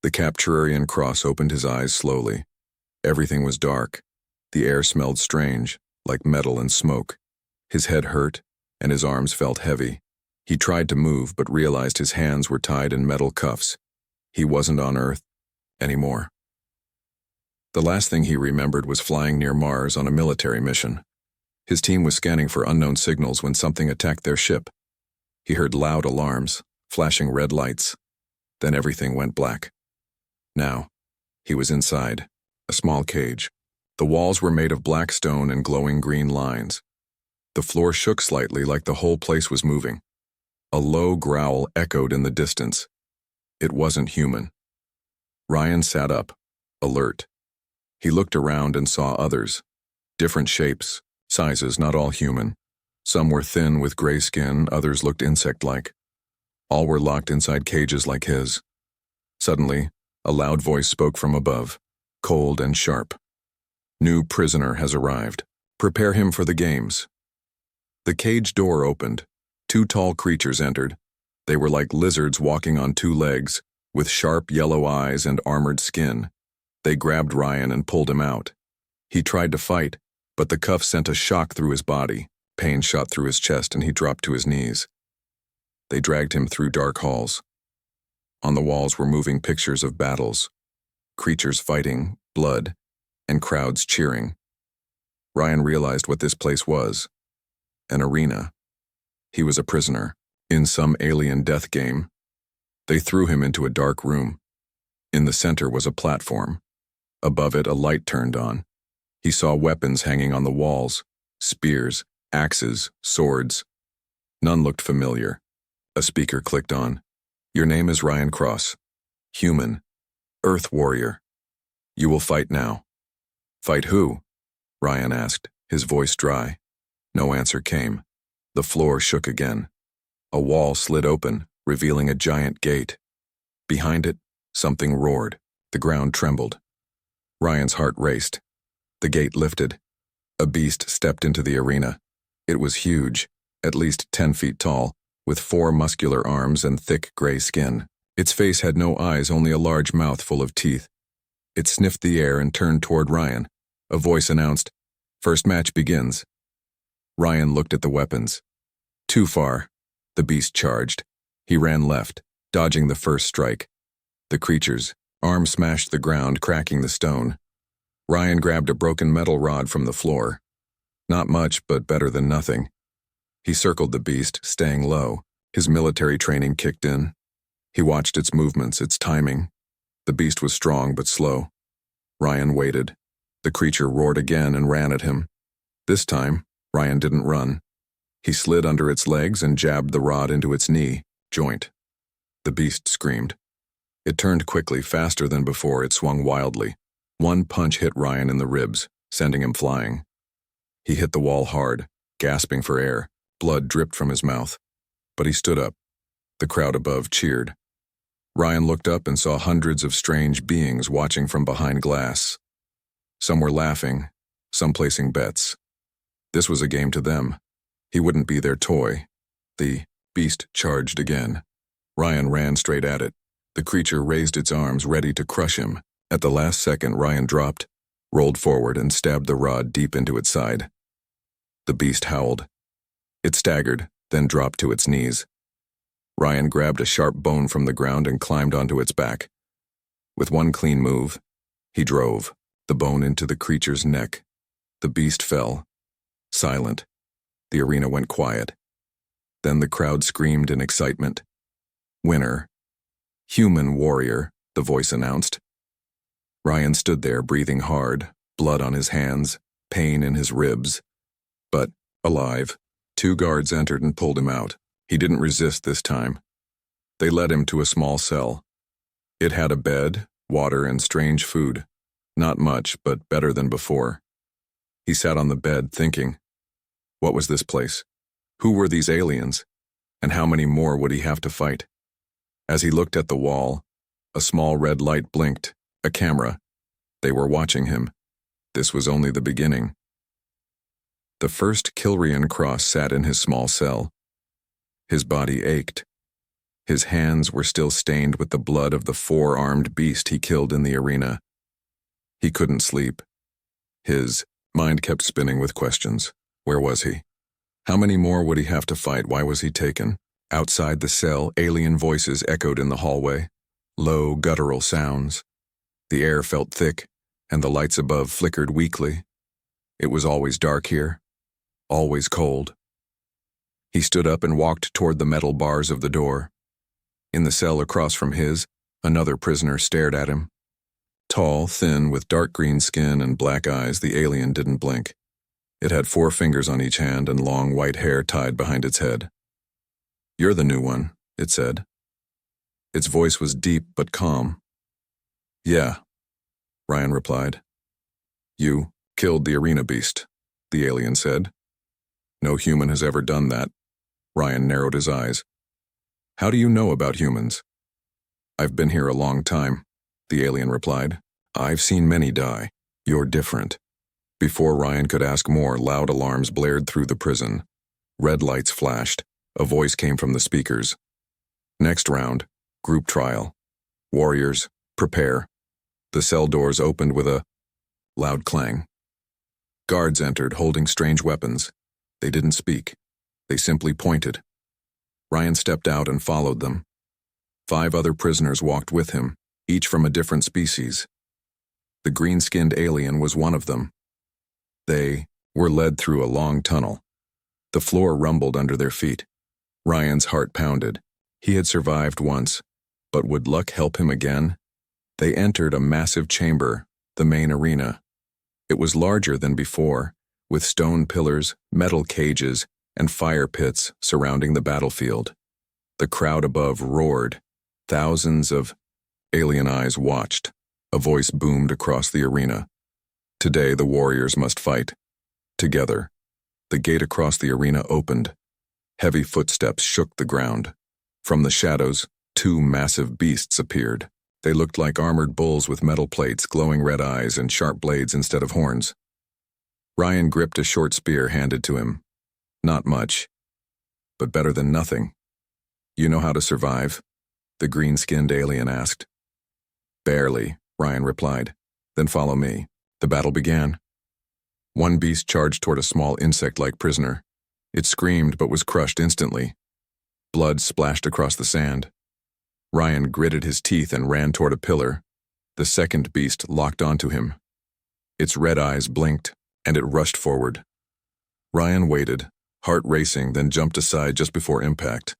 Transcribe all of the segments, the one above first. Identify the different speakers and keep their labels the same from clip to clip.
Speaker 1: The Capturarian cross opened his eyes slowly. Everything was dark. The air smelled strange, like metal and smoke. His head hurt, and his arms felt heavy. He tried to move, but realized his hands were tied in metal cuffs. He wasn't on Earth anymore. The last thing he remembered was flying near Mars on a military mission. His team was scanning for unknown signals when something attacked their ship. He heard loud alarms, flashing red lights. Then everything went black. Now, he was inside, a small cage. The walls were made of black stone and glowing green lines. The floor shook slightly like the whole place was moving. A low growl echoed in the distance. It wasn't human. Ryan sat up, alert. He looked around and saw others. Different shapes, sizes, not all human. Some were thin with gray skin, others looked insect-like. All were locked inside cages like his. Suddenly, a loud voice spoke from above, cold and sharp. "New prisoner has arrived. Prepare him for the games." The cage door opened. Two tall creatures entered. They were like lizards walking on two legs, with sharp yellow eyes and armored skin. They grabbed Ryan and pulled him out. He tried to fight, but the cuffs sent a shock through his body. Pain shot through his chest and he dropped to his knees. They dragged him through dark halls. On the walls were moving pictures of battles, creatures fighting, blood, and crowds cheering. Ryan realized what this place was: an arena. He was a prisoner, in some alien death game. They threw him into a dark room. In the center was a platform. Above it, a light turned on. He saw weapons hanging on the walls: spears, axes, swords. None looked familiar. A speaker clicked on. "Your name is Ryan Cross. Human. Earth warrior. You will fight now." "Fight who?" Ryan asked, his voice dry. No answer came. The floor shook again. A wall slid open, revealing a giant gate. Behind it, something roared. The ground trembled. Ryan's heart raced. The gate lifted. A beast stepped into the arena. It was huge, at least 10 feet tall, with 4 muscular arms and thick gray skin. Its face had no eyes, only a large mouth full of teeth. It sniffed the air and turned toward Ryan. A voice announced, "First match begins." Ryan looked at the weapons. Too far. The beast charged. He ran left, dodging the first strike. The creature's arm smashed the ground, cracking the stone. Ryan grabbed a broken metal rod from the floor. Not much, but better than nothing. He circled the beast, staying low. His military training kicked in. He watched its movements, its timing. The beast was strong but slow. Ryan waited. The creature roared again and ran at him. This time, Ryan didn't run. He slid under its legs and jabbed the rod into its knee joint. The beast screamed. It turned quickly, faster than before. It swung wildly. One punch hit Ryan in the ribs, sending him flying. He hit the wall hard, gasping for air. Blood dripped from his mouth. But he stood up. The crowd above cheered. Ryan looked up and saw hundreds of strange beings watching from behind glass. Some were laughing, some placing bets. This was a game to them. He wouldn't be their toy. The beast charged again. Ryan ran straight at it. The creature raised its arms, ready to crush him. At the last second, Ryan dropped, rolled forward, and stabbed the rod deep into its side. The beast howled. It staggered, then dropped to its knees. Ryan grabbed a sharp bone from the ground and climbed onto its back. With one clean move, he drove the bone into the creature's neck. The beast fell, silent. The arena went quiet. Then the crowd screamed in excitement. "Winner. Human warrior," the voice announced. Ryan stood there, breathing hard, blood on his hands, pain in his ribs. But, alive. 2 guards entered and pulled him out. He didn't resist this time. They led him to a small cell. It had a bed, water, and strange food. Not much, but better than before. He sat on the bed, thinking. What was this place? Who were these aliens? And how many more would he have to fight? As he looked at the wall, a small red light blinked. A camera. They were watching him. This was only the beginning. The first Kilrian Cross sat in his small cell. His body ached. His hands were still stained with the blood of the four-armed beast he killed in the arena. He couldn't sleep. His mind kept spinning with questions. Where was he? How many more would he have to fight? Why was he taken? Outside the cell, alien voices echoed in the hallway. Low, guttural sounds. The air felt thick, and the lights above flickered weakly. It was always dark here, always cold. He stood up and walked toward the metal bars of the door. In the cell across from his, another prisoner stared at him. Tall, thin, with dark green skin and black eyes, the alien didn't blink. It had 4 fingers on each hand and long white hair tied behind its head. "You're the new one," it said. Its voice was deep but calm. "Yeah," Ryan replied. "You killed the arena beast," the alien said. "No human has ever done that." Ryan narrowed his eyes. "How do you know about humans?" "I've been here a long time," the alien replied. "I've seen many die. You're different." Before Ryan could ask more, loud alarms blared through the prison. Red lights flashed. A voice came from the speakers. "Next round, group trial. Warriors, prepare." The cell doors opened with a loud clang. Guards entered, holding strange weapons. They didn't speak. They simply pointed. Ryan stepped out and followed them. 5 other prisoners walked with him, each from a different species. The green-skinned alien was one of them. They were led through a long tunnel. The floor rumbled under their feet. Ryan's heart pounded. He had survived once, but would luck help him again? They entered a massive chamber, the main arena. It was larger than before, with stone pillars, metal cages, and fire pits surrounding the battlefield. The crowd above roared. Thousands of alien eyes watched. A voice boomed across the arena. Today the warriors must fight. Together. The gate across the arena opened. Heavy footsteps shook the ground. From the shadows, 2 massive beasts appeared. They looked like armored bulls with metal plates, glowing red eyes, and sharp blades instead of horns. Ryan gripped a short spear handed to him. Not much, but better than nothing. "You know how to survive?" the green-skinned alien asked. "Barely," Ryan replied. "Then follow me." The battle began. One beast charged toward a small insect-like prisoner. It screamed but was crushed instantly. Blood splashed across the sand. Ryan gritted his teeth and ran toward a pillar. The second beast locked onto him. Its red eyes blinked, and it rushed forward. Ryan waited, heart racing, then jumped aside just before impact.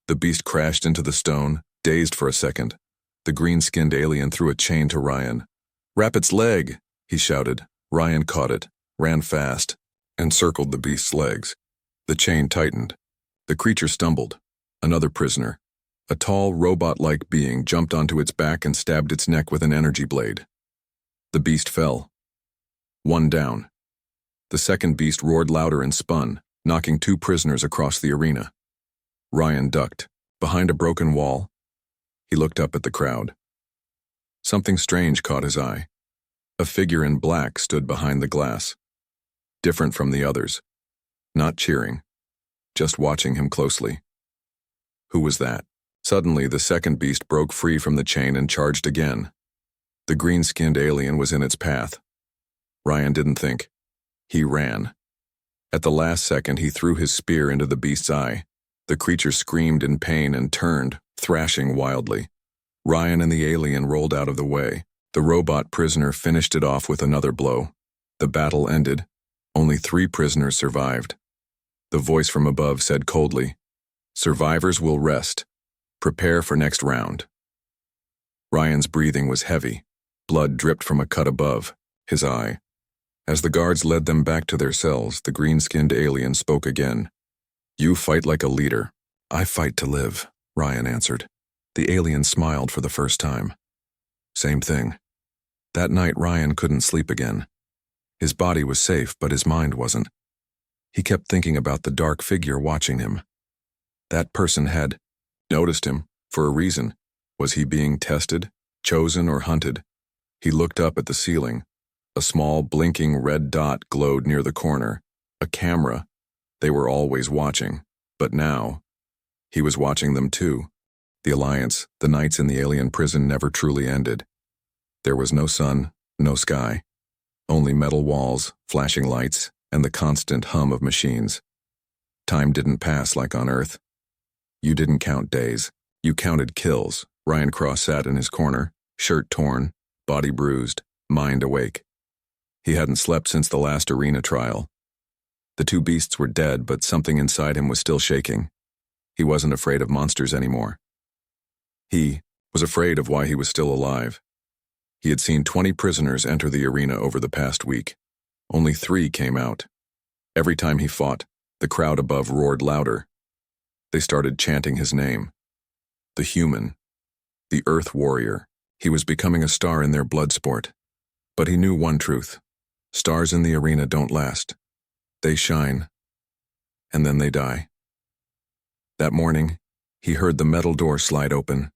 Speaker 1: The beast crashed into the stone, dazed for a second. The green-skinned alien threw a chain to Ryan. "Wrap its leg!" he shouted. Ryan caught it, ran fast, and circled the beast's legs. The chain tightened. The creature stumbled. Another prisoner, a tall, robot-like being, jumped onto its back and stabbed its neck with an energy blade. The beast fell. 1 down. The second beast roared louder and spun, knocking 2 prisoners across the arena. Ryan ducked. Behind a broken wall, he looked up at the crowd. Something strange caught his eye. A figure in black stood behind the glass. Different from the others. Not cheering. Just watching him closely. Who was that? Suddenly, the second beast broke free from the chain and charged again. The green-skinned alien was in its path. Ryan didn't think. He ran. At the last second, he threw his spear into the beast's eye. The creature screamed in pain and turned, thrashing wildly. Ryan and the alien rolled out of the way. The robot prisoner finished it off with another blow. The battle ended. Only 3 prisoners survived. The voice from above said coldly, "Survivors will rest. Prepare for next round." Ryan's breathing was heavy. Blood dripped from a cut above his eye. As the guards led them back to their cells, the green-skinned alien spoke again. "You fight like a leader. I fight to live," Ryan answered. The alien smiled for the first time. Same thing. That night, Ryan couldn't sleep again. His body was safe, but his mind wasn't. He kept thinking about the dark figure watching him. That person had noticed him for a reason. Was he being tested, chosen, or hunted? He looked up at the ceiling. A small, blinking red dot glowed near the corner. A camera. They were always watching. But now, he was watching them too. The alliance, the nights in the alien prison never truly ended. There was no sun, no sky. Only metal walls, flashing lights, and the constant hum of machines. Time didn't pass like on Earth. You didn't count days. You counted kills. Ryan Cross sat in his corner, shirt torn, body bruised, mind awake. He hadn't slept since the last arena trial. The two beasts were dead, but something inside him was still shaking. He wasn't afraid of monsters anymore. He was afraid of why he was still alive. He had seen 20 prisoners enter the arena over the past week. Only 3 came out. Every time he fought, the crowd above roared louder. They started chanting his name. The human. The Earth warrior. He was becoming a star in their blood sport. But he knew one truth. Stars in the arena don't last. They shine. And then they die. That morning, he heard the metal door slide open.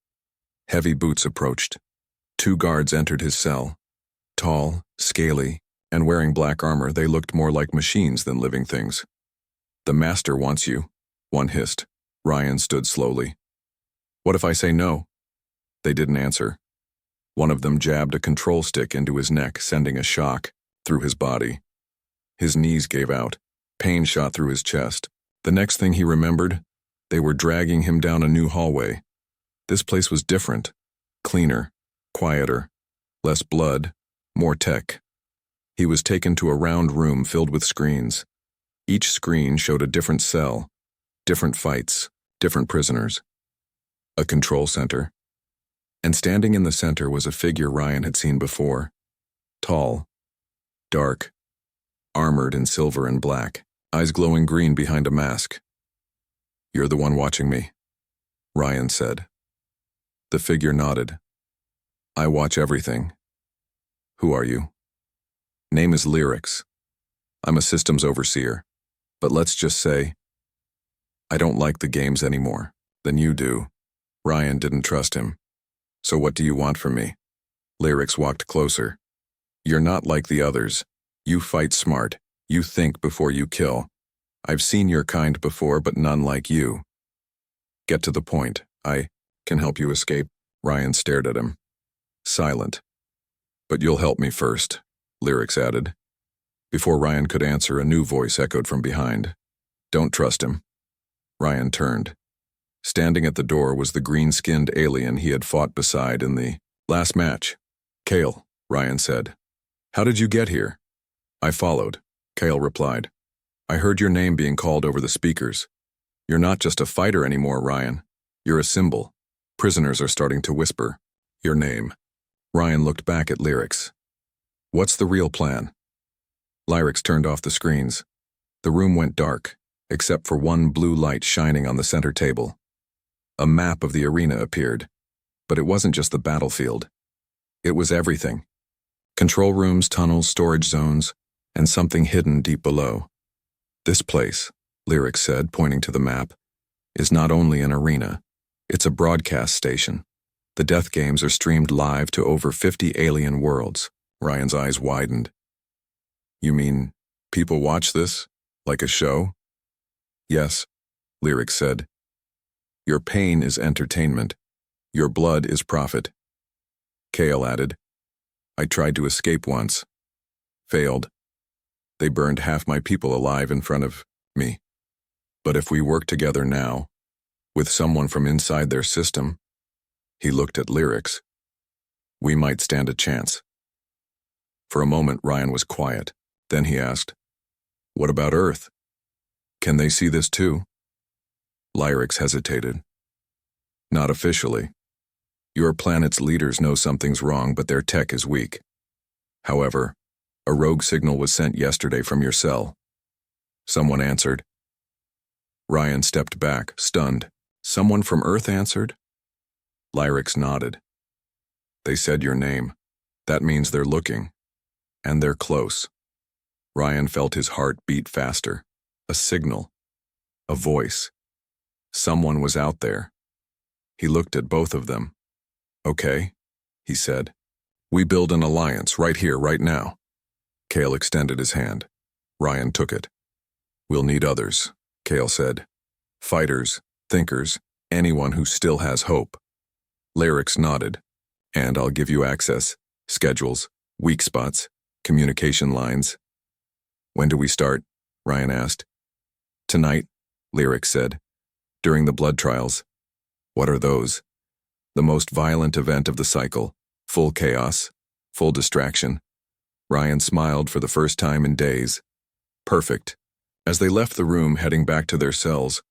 Speaker 1: Heavy boots approached. 2 guards entered his cell. Tall, scaly, and wearing black armor, they looked more like machines than living things. "The master wants you," one hissed. Ryan stood slowly. "What if I say no?" They didn't answer. One of them jabbed a control stick into his neck, sending a shock through his body. His knees gave out. Pain shot through his chest. The next thing he remembered, they were dragging him down a new hallway. This place was different. Cleaner, quieter, less blood, more tech. He was taken to a round room filled with screens. Each screen showed a different cell, different fights, different prisoners. A control center. And standing in the center was a figure Ryan had seen before. Tall, dark, armored in silver and black, eyes glowing green behind a mask. "You're the one watching me," Ryan said. The figure nodded. "I watch everything." "Who are you?" "Name is Lyrics. I'm a systems overseer. But let's just say, I don't like the games anymore. Then you do." Ryan didn't trust him. "So what do you want from me?" Lyrics walked closer. "You're not like the others. You fight smart. You think before you kill. I've seen your kind before, but none like you. Get to the point. I can help you escape." Ryan stared at him. Silent. "But you'll help me first," Lyrics added. Before Ryan could answer, a new voice echoed from behind. "Don't trust him." Ryan turned. Standing at the door was the green-skinned alien he had fought beside in the last match. "Kale," Ryan said. "How did you get here?" "I followed," Kale replied. "I heard your name being called over the speakers. You're not just a fighter anymore, Ryan. You're a symbol. Prisoners are starting to whisper your name." Ryan looked back at Lyrics. "What's the real plan?" Lyrics turned off the screens. The room went dark, except for one blue light shining on the center table. A map of the arena appeared, but it wasn't just the battlefield. It was everything. Control rooms, tunnels, storage zones, and something hidden deep below. "This place," Lyrics said, pointing to the map, "is not only an arena, it's a broadcast station. The death games are streamed live to over 50 alien worlds." Ryan's eyes widened. "You mean people watch this? Like a show?" "Yes," Lyrics said. "Your pain is entertainment. Your blood is profit." Kale added, "I tried to escape once. Failed. They burned half my people alive in front of me. But if we work together now, with someone from inside their system," he looked at Lyrics, "we might stand a chance." For a moment, Ryan was quiet. Then he asked, "What about Earth? Can they see this too?" Lyrics hesitated. "Not officially. Your planet's leaders know something's wrong, but their tech is weak. However, a rogue signal was sent yesterday from your cell." Someone answered. Ryan stepped back, stunned. "Someone from Earth answered?" Lyrics nodded. "They said your name. That means they're looking. And they're close." Ryan felt his heart beat faster. A signal. A voice. Someone was out there. He looked at both of them. "Okay," he said. "We build an alliance right here, right now." Kale extended his hand. Ryan took it. "We'll need others," Kale said. "Fighters, thinkers, Anyone who still has hope. Lyrics nodded. And I'll give you access, schedules, weak spots, communication lines. When do we start? Ryan asked. Tonight, Lyrics said. During the blood trials. What are those? The most violent event of the cycle. Full chaos. Full distraction. Ryan smiled for the first time in days. Perfect. As they left the room heading back to their cells,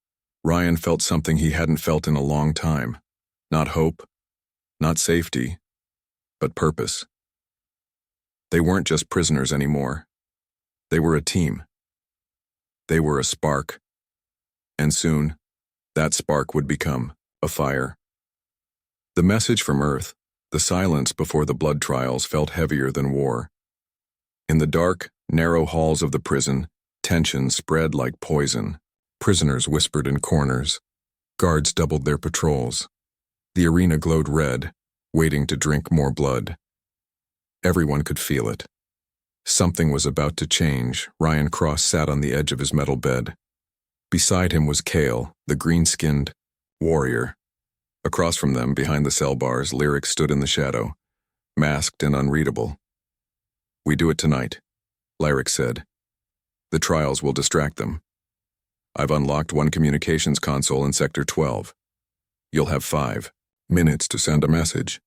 Speaker 1: Ryan felt something he hadn't felt in a long time. Not hope, not safety, but purpose. They weren't just prisoners anymore. They were a team. They were a spark. And soon, that spark would become a fire. The message from Earth, the silence before the blood trials, felt heavier than war. In the dark, narrow halls of the prison, tension spread like poison. Prisoners whispered in corners. Guards doubled their patrols. The arena glowed red, waiting to drink more blood. Everyone could feel it. Something was about to change. Ryan Cross sat on the edge of his metal bed. Beside him was Kale, the green-skinned warrior. Across from them, behind the cell bars, Lyric stood in the shadow, masked and unreadable. We do it tonight, Lyric said. The trials will distract them. I've unlocked one communications console in Sector 12. You'll have 5 minutes to send a message.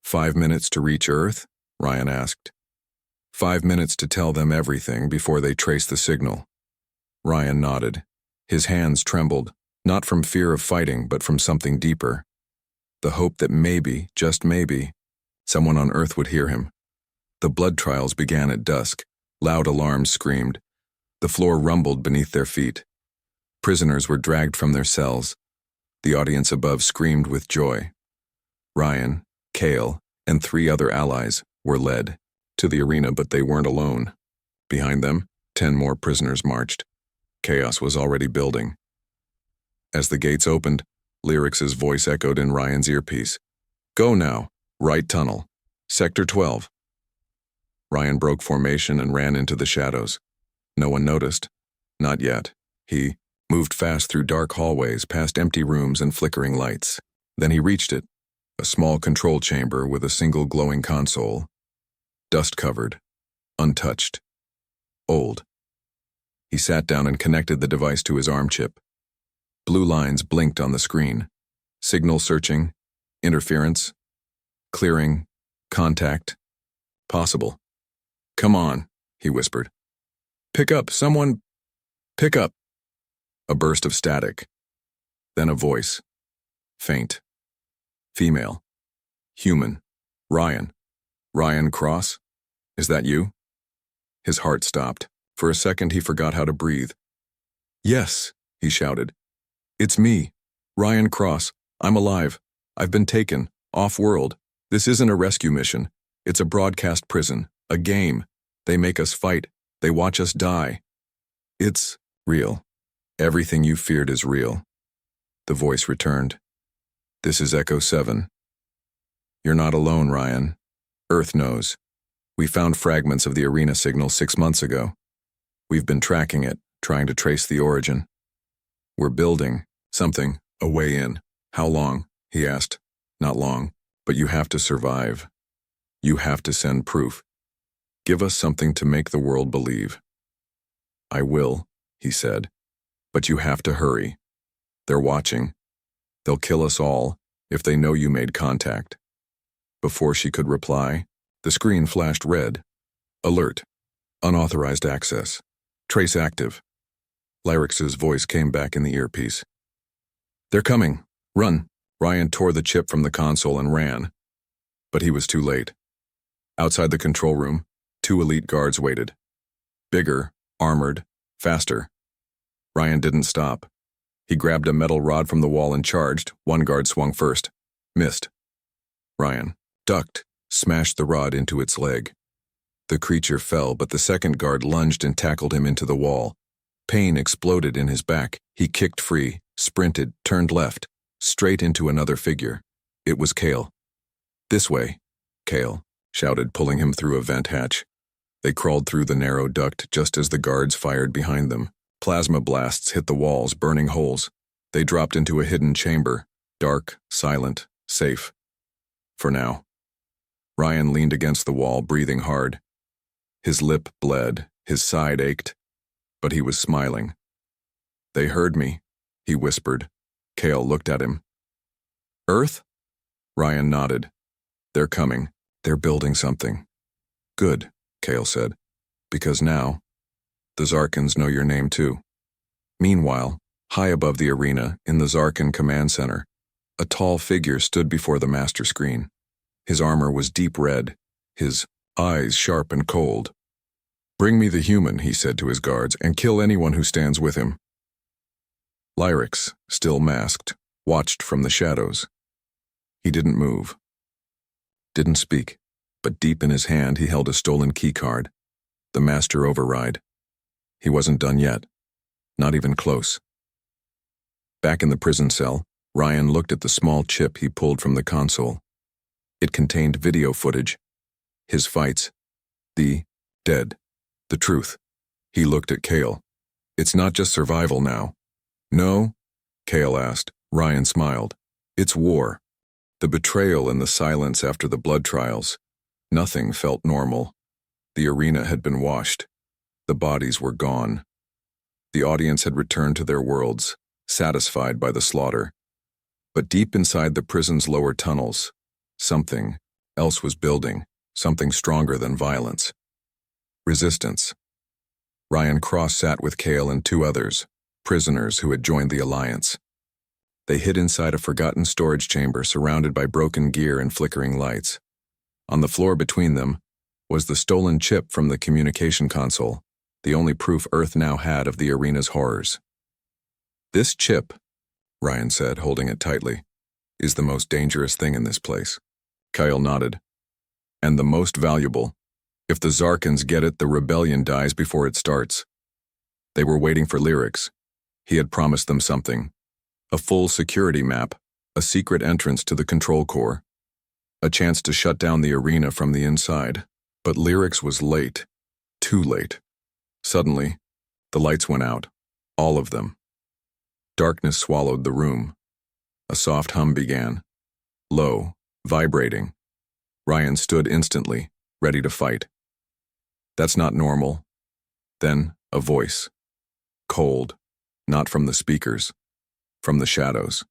Speaker 1: 5 minutes to reach Earth? Ryan asked. 5 minutes to tell them everything before they trace the signal. Ryan nodded. His hands trembled, not from fear of fighting, but from something deeper. The hope that maybe, just maybe, someone on Earth would hear him. The blood trials began at dusk. Loud alarms screamed. The floor rumbled beneath their feet. Prisoners were dragged from their cells. The audience above screamed with joy. Ryan, Kale, and 3 other allies were led to the arena, but they weren't alone. Behind them, 10 more prisoners marched. Chaos was already building. As the gates opened, Lyrics' voice echoed in Ryan's earpiece. Go now, right tunnel, Sector 12. Ryan broke formation and ran into the shadows. No one noticed. Not yet. He moved fast through dark hallways, past empty rooms and flickering lights. Then he reached it, a small control chamber with a single glowing console. Dust-covered, untouched, old. He sat down and connected the device to his arm chip. Blue lines blinked on the screen. Signal searching, interference, clearing, contact, possible. Come on, he whispered. Pick up, someone, pick up. A burst of static. Then a voice. Faint. Female. Human. Ryan. Ryan Cross? Is that you? His heart stopped. For a second he forgot how to breathe. Yes, he shouted. It's me, Ryan Cross. I'm alive. I've been taken, off-world. This isn't a rescue mission. It's a broadcast prison, a game. They make us fight. They watch us die. It's real. Everything you feared is real. The voice returned. This is Echo 7. You're not alone, Ryan. Earth knows. We found fragments of the arena signal 6 months ago. We've been tracking it, trying to trace the origin. We're building something, a way in. How long? He asked. Not long, but you have to survive. You have to send proof. Give us something to make the world believe. I will, he said, but you have to hurry. They're watching. They'll kill us all if they know you made contact. Before she could reply, the screen flashed red. Alert. Unauthorized access. Trace active. Lyrics' voice came back in the earpiece. They're coming. Run. Ryan tore the chip from the console and ran. But he was too late. Outside the control room, 2 elite guards waited. Bigger, armored, faster. Ryan didn't stop. He grabbed a metal rod from the wall and charged. One guard swung first. Missed. Ryan ducked, smashed the rod into its leg. The creature fell, but the second guard lunged and tackled him into the wall. Pain exploded in his back. He kicked free, sprinted, turned left, straight into another figure. It was Kale. This way, Kale shouted, pulling him through a vent hatch. They crawled through the narrow duct just as the guards fired behind them. Plasma blasts hit the walls, burning holes. They dropped into a hidden chamber. Dark, silent, safe. For now. Ryan leaned against the wall, breathing hard. His lip bled, his side ached, but he was smiling. "They heard me," he whispered. Cale looked at him. "Earth?" Ryan nodded. "They're coming. They're building something." "Good," Cale said, "because now, the Zarkans know your name too." Meanwhile, high above the arena, in the Zarkan command center, a tall figure stood before the master screen. His armor was deep red, his eyes sharp and cold. "Bring me the human," he said to his guards, "and kill anyone who stands with him." Lyrix, still masked, watched from the shadows. He didn't move, didn't speak, but deep in his hand he held a stolen keycard, the master override. He wasn't done yet, not even close. Back in the prison cell, Ryan looked at the small chip he pulled from the console. It contained video footage, his fights, the dead, the truth. He looked at Cale. "It's not just survival now." "No?" Cale asked. Ryan smiled. "It's war. The betrayal and the silence after the blood trials. Nothing felt normal. The arena had been washed. The bodies were gone. The audience had returned to their worlds, satisfied by the slaughter. But deep inside the prison's lower tunnels, something else was building, something stronger than violence. Resistance. Ryan cross-sat with Cale and two others, prisoners who had joined the Alliance. They hid inside a forgotten storage chamber surrounded by broken gear and flickering lights. On the floor between them was the stolen chip from the communication console, the only proof Earth now had of the arena's horrors. "This chip," Ryan said, holding it tightly, "is the most dangerous thing in this place." Cale nodded. "And the most valuable. If the Zarkans get it, the rebellion dies before it starts." They were waiting for Lyrix. He had promised them something. A full security map, a secret entrance to the control core, a chance to shut down the arena from the inside. But Lyrix was late. Too late. Suddenly, the lights went out. All of them. Darkness swallowed the room. A soft hum began. Low, vibrating. Ryan stood instantly, ready to fight. "That's not normal." Then, a voice. Cold, not from the speakers, from the shadows.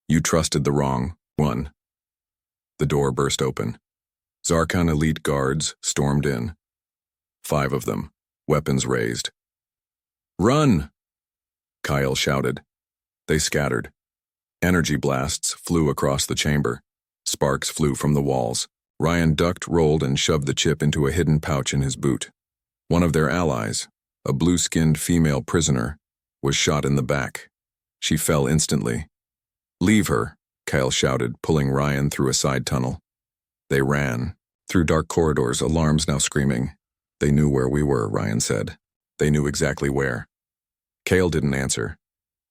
Speaker 1: "You trusted the wrong one." The door burst open. Zarkan elite guards stormed in. 5 of them, weapons raised. "Run!" Kyle shouted. They scattered. Energy blasts flew across the chamber. Sparks flew from the walls. Ryan ducked, rolled, and shoved the chip into a hidden pouch in his boot. One of their allies, a blue-skinned female prisoner, was shot in the back. She fell instantly. "Leave her," Kyle shouted, pulling Ryan through a side tunnel. They ran. Through dark corridors, alarms now screaming. "They knew where we were," Ryan said. They knew exactly where. Cale didn't answer,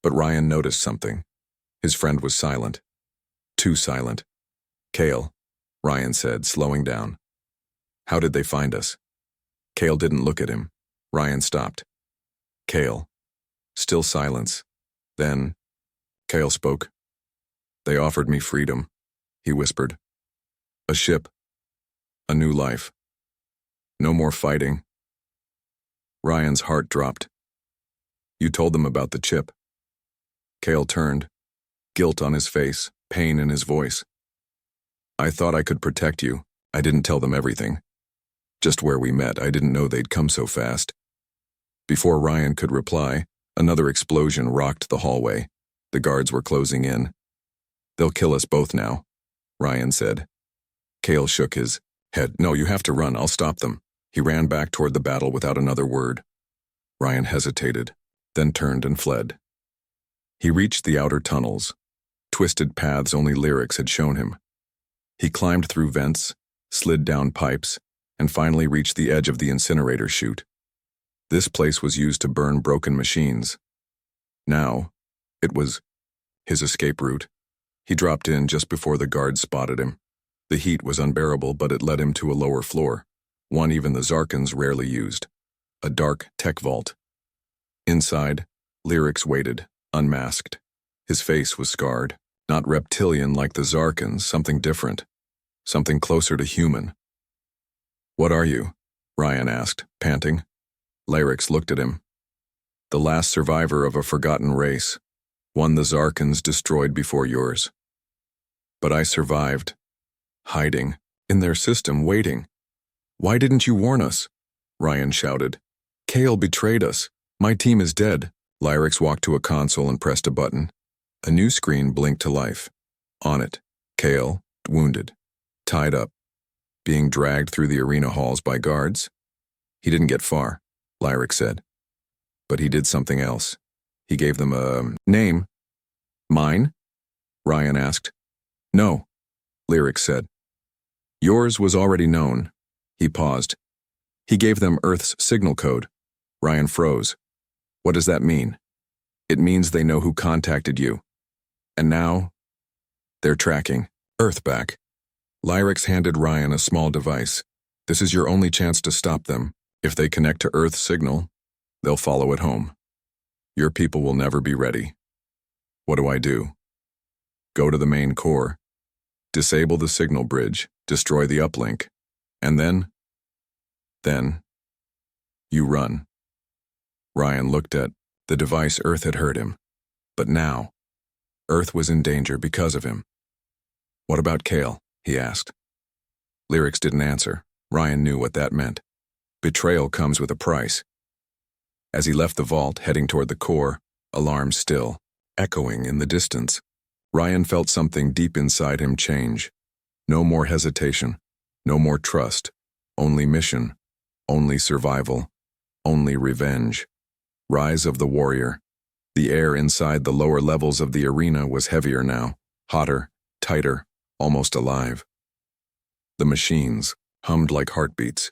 Speaker 1: but Ryan noticed something. His friend was silent. Too silent. "Cale," Ryan said, slowing down. "How did they find us?" Cale didn't look at him. Ryan stopped. "Cale." Still silence. Then, Cale spoke. "They offered me freedom," he whispered. "A ship. A new life. No more fighting." Ryan's heart dropped. "You told them about the chip." Cale turned, guilt on his face, pain in his voice. "I thought I could protect you. I didn't tell them everything. Just where we met, I didn't know they'd come so fast." Before Ryan could reply, another explosion rocked the hallway. The guards were closing in. "They'll kill us both now," Ryan said. Cale shook his head. "No, you have to run. I'll stop them." He ran back toward the battle without another word. Ryan hesitated, then turned and fled. He reached the outer tunnels, twisted paths only Lyrix had shown him. He climbed through vents, slid down pipes, and finally reached the edge of the incinerator chute. This place was used to burn broken machines. Now, it was his escape route. He dropped in just before the guards spotted him. The heat was unbearable, but it led him to a lower floor, one even the Zarkans rarely used, a dark tech vault. Inside, Lyrix waited, unmasked. His face was scarred, Not reptilian like the Zarkans, something different. Something closer to human. "What are you?" Ryan asked, panting. Lyrics looked at him. "The last survivor of a forgotten race. One the Zarkans destroyed before yours. But I survived. Hiding. In their system, waiting. Why didn't you warn us?" Ryan shouted. "Kale betrayed us. My team is dead." Lyrics walked to a console and pressed a button. A new screen blinked to life. On it, Kale, wounded, tied up, being dragged through the arena halls by guards. "He didn't get far," Lyric said. "But he did something else. He gave them a name." "Mine?" Ryan asked. "No," Lyric said. "Yours was already known." He paused. "He gave them Earth's signal code." Ryan froze. "What does that mean?" "It means they know who contacted you. And now, they're tracking Earth back." Lyrics handed Ryan a small device. "This is your only chance to stop them. If they connect to Earth's signal, they'll follow it home. Your people will never be ready." "What do I do?" "Go to the main core. Disable the signal bridge, destroy the uplink, and then, you run." Ryan looked at the device. Earth had hurt him. But now, Earth was in danger because of him. "What about Kale?" he asked. Lyrics didn't answer. Ryan knew what that meant. Betrayal comes with a price. As he left the vault, heading toward the core, alarms still, echoing in the distance, Ryan felt something deep inside him change. No more hesitation, no more trust, only mission, only survival, only revenge. Rise of the warrior. The air inside the lower levels of the arena was heavier now, hotter, tighter, almost alive. The machines hummed like heartbeats.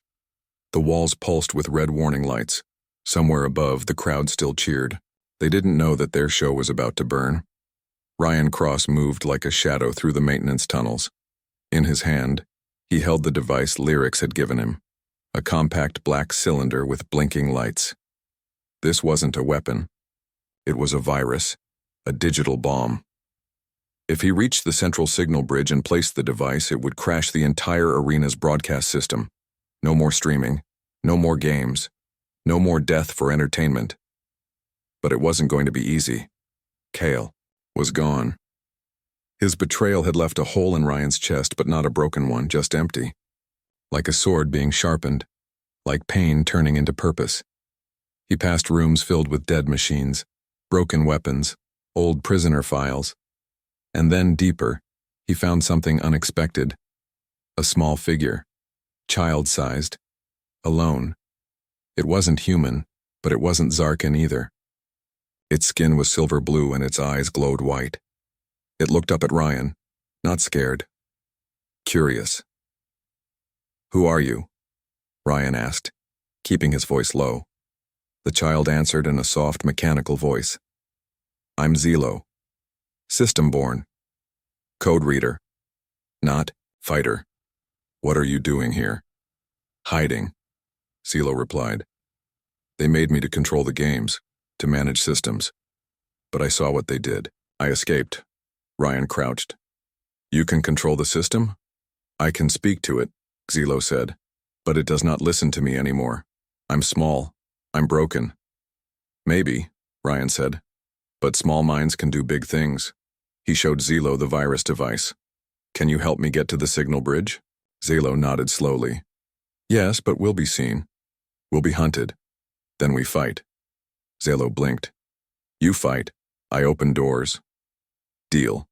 Speaker 1: The walls pulsed with red warning lights. Somewhere above, the crowd still cheered. They didn't know that their show was about to burn. Ryan Cross moved like a shadow through the maintenance tunnels. In his hand, he held the device Lyrics had given him, a compact black cylinder with blinking lights. This wasn't a weapon. It was a virus, a digital bomb. If he reached the central signal bridge and placed the device, it would crash the entire arena's broadcast system. No more streaming, no more games, no more death for entertainment. But it wasn't going to be easy. Kale was gone. His betrayal had left a hole in Ryan's chest, but not a broken one, just empty. Like a sword being sharpened, like pain turning into purpose. He passed rooms filled with dead machines, broken weapons, old prisoner files. And then, deeper, he found something unexpected. A small figure, child-sized, alone. It wasn't human, but it wasn't Zarkan either. Its skin was silver blue and its eyes glowed white. It looked up at Ryan, not scared, curious. "Who are you?" Ryan asked, keeping his voice low. The child answered in a soft, mechanical voice. "I'm Zelo. System-born. Code reader. Not fighter. What are you doing here?" "Hiding," Zelo replied. "They made me to control the games, to manage systems. But I saw what they did. I escaped." Ryan crouched. "You can control the system?" "I can speak to it," Zelo said. "But it does not listen to me anymore. I'm small. I'm broken." "Maybe," Ryan said. "But small minds can do big things." He showed Zelo the virus device. "Can you help me get to the signal bridge?" Zelo nodded slowly. "Yes, but we'll be seen. We'll be hunted. Then we fight." Zelo blinked. "You fight. I open doors." "Deal."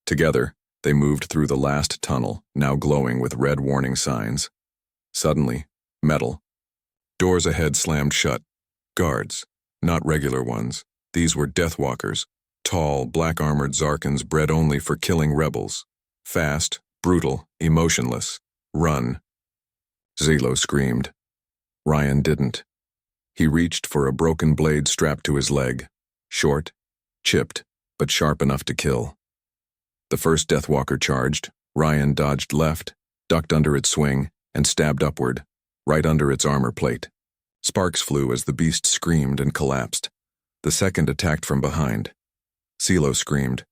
Speaker 1: Together, they moved through the last tunnel, now glowing with red warning signs. Suddenly, metal. Doors ahead slammed shut. Guards, not regular ones. These were Deathwalkers, tall, black-armored Zarkans bred only for killing rebels. Fast, brutal, emotionless. "Run." Zelo screamed. Ryan didn't. He reached for a broken blade strapped to his leg. Short, chipped, but sharp enough to kill. The first Deathwalker charged. Ryan dodged left, ducked under its swing, and stabbed upward, right under its armor plate. Sparks flew as the beast screamed and collapsed. The second attacked from behind. Zelo screamed.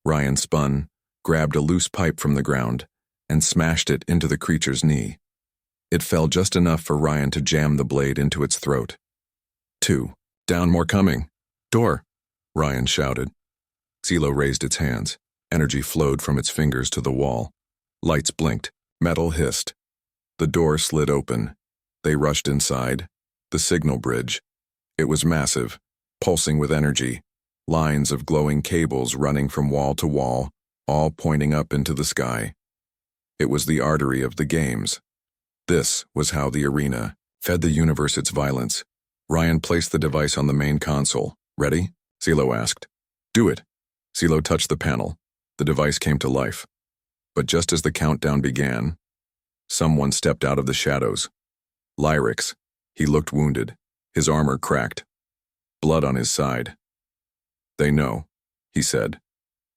Speaker 1: Ryan spun, grabbed a loose pipe from the ground, and smashed it into the creature's knee. It fell just enough for Ryan to jam the blade into its throat. 2. Down, more coming. Door, Ryan shouted. Zilo raised its hands. Energy flowed from its fingers to the wall. Lights blinked. Metal hissed. The door slid open. They rushed inside. The signal bridge. It was massive, pulsing with energy. Lines of glowing cables running from wall to wall, all pointing up into the sky. It was the artery of the games. This was how the arena fed the universe its violence. Ryan placed the device on the main console. Ready? Zilo asked. Do it. Zilo touched the panel. The device came to life. But just as the countdown began, someone stepped out of the shadows. Lyrix. He looked wounded. His armor cracked. Blood on his side. They know, he said.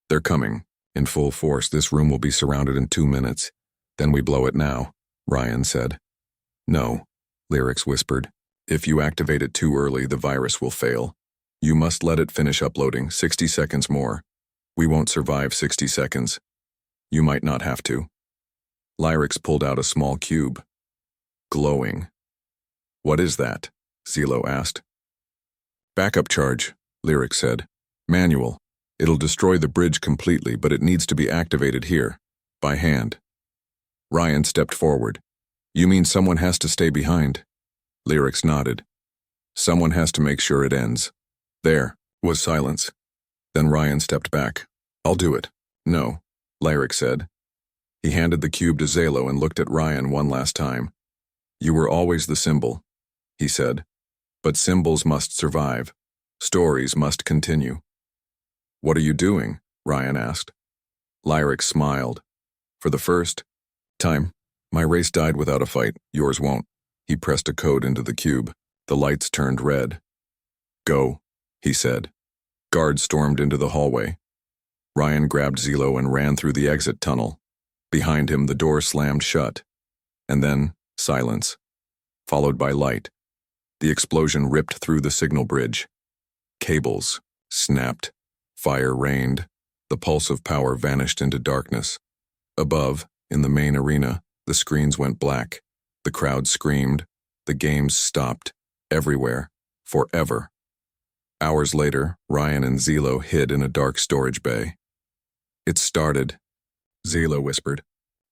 Speaker 1: They're coming. In full force, this room will be surrounded in 2 minutes. Then we blow it now, Ryan said. No, Lyrix whispered. If you activate it too early, the virus will fail. You must let it finish uploading. 60 seconds more. We won't survive 60 seconds. You might not have to. Lyrix pulled out a small cube. Glowing. What is that? Zilo asked. Backup charge, Lyrix said. Manual. It'll destroy the bridge completely, but it needs to be activated here, by hand. Ryan stepped forward. You mean someone has to stay behind? Lyrix nodded. Someone has to make sure it ends. There was silence. Then Ryan stepped back. I'll do it. No, Lyrix said. He handed the cube to Zalo and looked at Ryan one last time. You were always the symbol, he said. But symbols must survive. Stories must continue. What are you doing? Ryan asked. Lyrix smiled. For the first time, my race died without a fight. Yours won't. He pressed a code into the cube. The lights turned red. Go, he said. Guards stormed into the hallway. Ryan grabbed Zilo and ran through the exit tunnel. Behind him, the door slammed shut. And then, silence, followed by light. The explosion ripped through the signal bridge. Cables snapped. Fire rained. The pulse of power vanished into darkness. Above, in the main arena, the screens went black. The crowd screamed. The games stopped. Everywhere. Forever. Hours later, Ryan and Zilo hid in a dark storage bay. It started, Zilo whispered.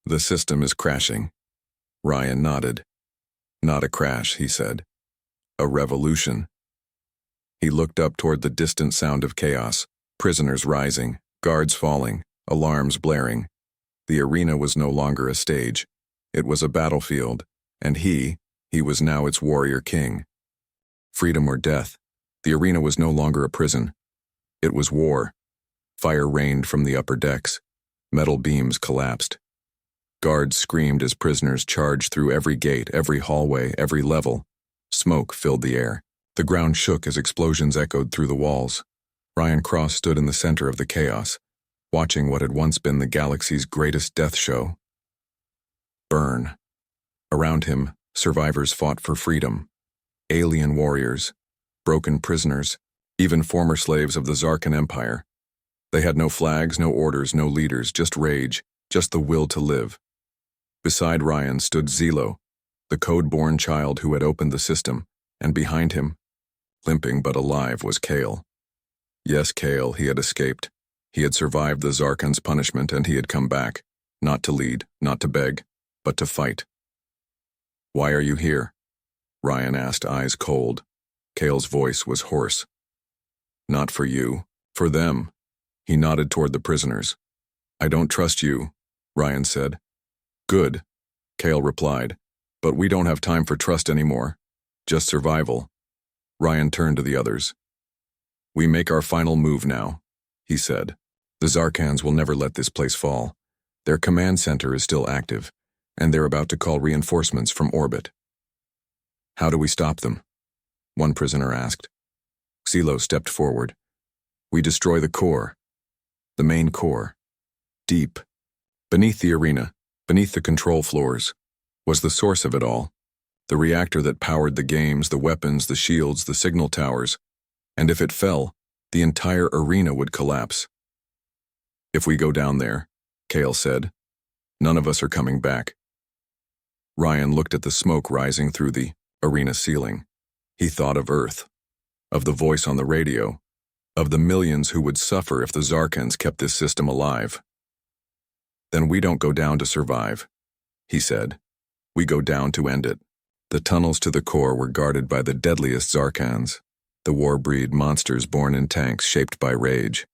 Speaker 1: The system is crashing. Ryan nodded. Not a crash, he said. A revolution. He looked up toward the distant sound of chaos. Prisoners rising, guards falling, alarms blaring. The arena was no longer a stage. It was a battlefield, and he was now its warrior king. Freedom or death. The arena was no longer a prison. It was war. Fire rained from the upper decks. Metal beams collapsed. Guards screamed as prisoners charged through every gate, every hallway, every level. Smoke filled the air. The ground shook as explosions echoed through the walls. Ryan Cross stood in the center of the chaos, watching what had once been the galaxy's greatest death show burn. Around him, survivors fought for freedom. Alien warriors, broken prisoners, even former slaves of the Zarkan Empire. They had no flags, no orders, no leaders, just rage, just the will to live. Beside Ryan stood Zilo, the code-born child who had opened the system, and behind him, limping but alive, was Kale. Yes, Kale, he had escaped. He had survived the Zarkan's punishment, and he had come back, not to lead, not to beg, but to fight. Why are you here? Ryan asked, eyes cold. Kale's voice was hoarse. Not for you, for them. He nodded toward the prisoners. I don't trust you, Ryan said. Good, Kale replied, but we don't have time for trust anymore. Just survival. Ryan turned to the others. We make our final move now, he said. The Zarkans will never let this place fall. Their command center is still active, and they're about to call reinforcements from orbit. How do we stop them? One prisoner asked. Zilo stepped forward. We destroy the core. The main core. Deep. Beneath the arena, beneath the control floors, was the source of it all. The reactor that powered the games, the weapons, the shields, the signal towers. And if it fell, the entire arena would collapse. If we go down there, Kale said, none of us are coming back. Ryan looked at the smoke rising through the arena ceiling. He thought of Earth, of the voice on the radio, of the millions who would suffer if the Zarkans kept this system alive. Then we don't go down to survive, he said. We go down to end it. The tunnels to the core were guarded by the deadliest Zarkans, the war-breed monsters born in tanks shaped by rage.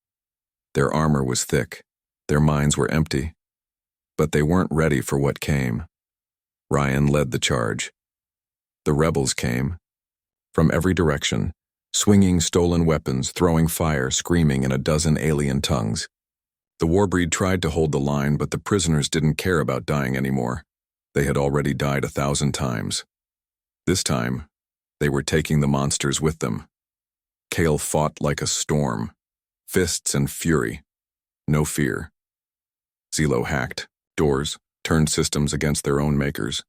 Speaker 1: Their armor was thick, their minds were empty, but they weren't ready for what came. Ryan led the charge. The rebels came, from every direction, swinging stolen weapons, throwing fire, screaming in a dozen alien tongues. The war-breed tried to hold the line, but the prisoners didn't care about dying anymore. They had already died 1,000 times. This time, they were taking the monsters with them. Kale fought like a storm, fists and fury, no fear. Zelo hacked doors, turned systems against their own makers.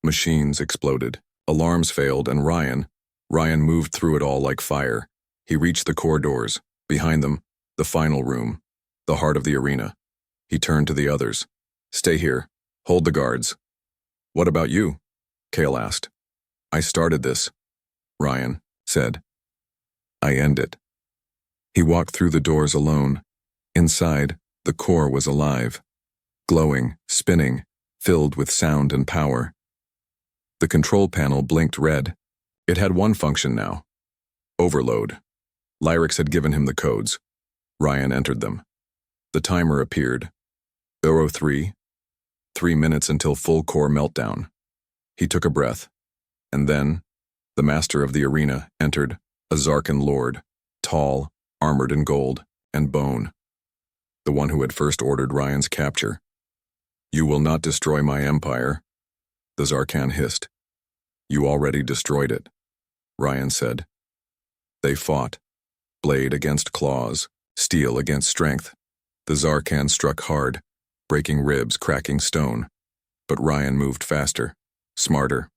Speaker 1: Machines exploded, alarms failed, and Ryan moved through it all like fire. He reached the core doors. Behind them, the final room, the heart of the arena. He turned to the others. Stay here. Hold the guards. What about you? Kale asked. I started this, Ryan said. I end it. He walked through the doors alone. Inside, the core was alive, glowing, spinning, filled with sound and power. The control panel blinked red. It had one function now. Overload. Lyrics had given him the codes. Ryan entered them. The timer appeared. 03. 3 minutes until full core meltdown. He took a breath. And then, the master of the arena entered, a Zarkan lord, tall, armored in gold and bone. The one who had first ordered Ryan's capture. You will not destroy my empire, the Zarkan hissed. You already destroyed it, Ryan said. They fought, blade against claws, steel against strength. The Zarkan struck hard, breaking ribs, cracking stone. But Ryan moved faster, smarter,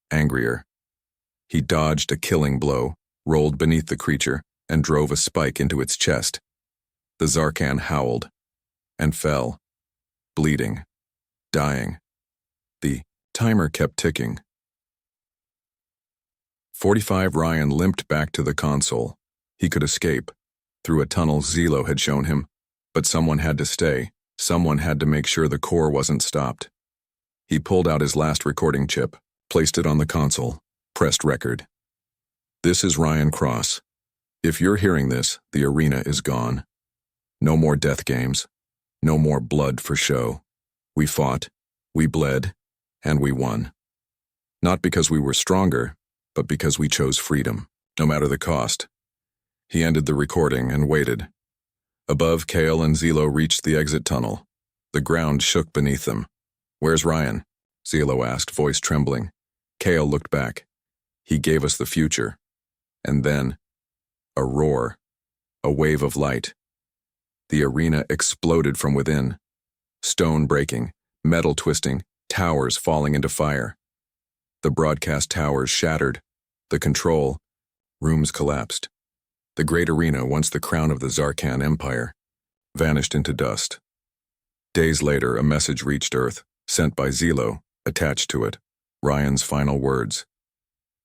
Speaker 1: angrier. He dodged a killing blow, rolled beneath the creature, and drove a spike into its chest. The Zarkan howled and fell, bleeding, dying. The timer kept ticking. 45. Ryan limped back to the console. He could escape, through a tunnel Zelo had shown him, but someone had to stay. Someone had to make sure the core wasn't stopped. He pulled out his last recording chip, placed it on the console, pressed record. This is Ryan Cross. If you're hearing this, the arena is gone. No more death games. No more blood for show. We fought, we bled, and we won. Not because we were stronger, but because we chose freedom, no matter the cost. He ended the recording and waited. Above, Kale and Zelo reached the exit tunnel. The ground shook beneath them. Where's Ryan? Zelo asked, voice trembling. Kale looked back. He gave us the future. And then, a roar, a wave of light. The arena exploded from within. Stone breaking, metal twisting, towers falling into fire. The broadcast towers shattered. The control rooms collapsed. The great arena, once the crown of the Zarkan Empire, vanished into dust. Days later, a message reached Earth, sent by Zelo, attached to it, Ryan's final words.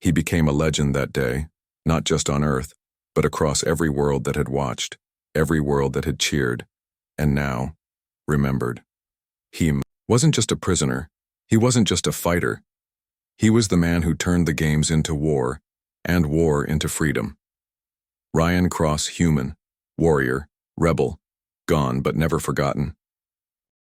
Speaker 1: He became a legend that day, not just on Earth, but across every world that had watched, every world that had cheered, and now, remembered. He wasn't just a prisoner. He wasn't just a fighter. He was the man who turned the games into war, and war into freedom. Ryan Cross, human, warrior, rebel, gone but never forgotten.